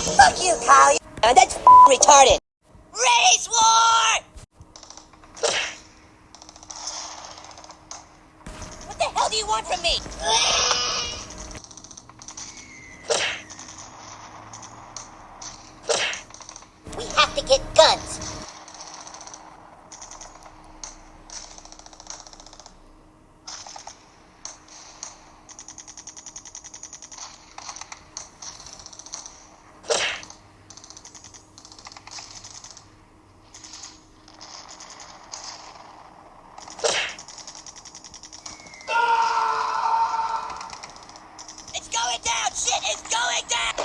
Fuck you, Kyle. That's retarded. Race war! What the hell do you want from me? We have to get guns. It's going down! Shit is going down!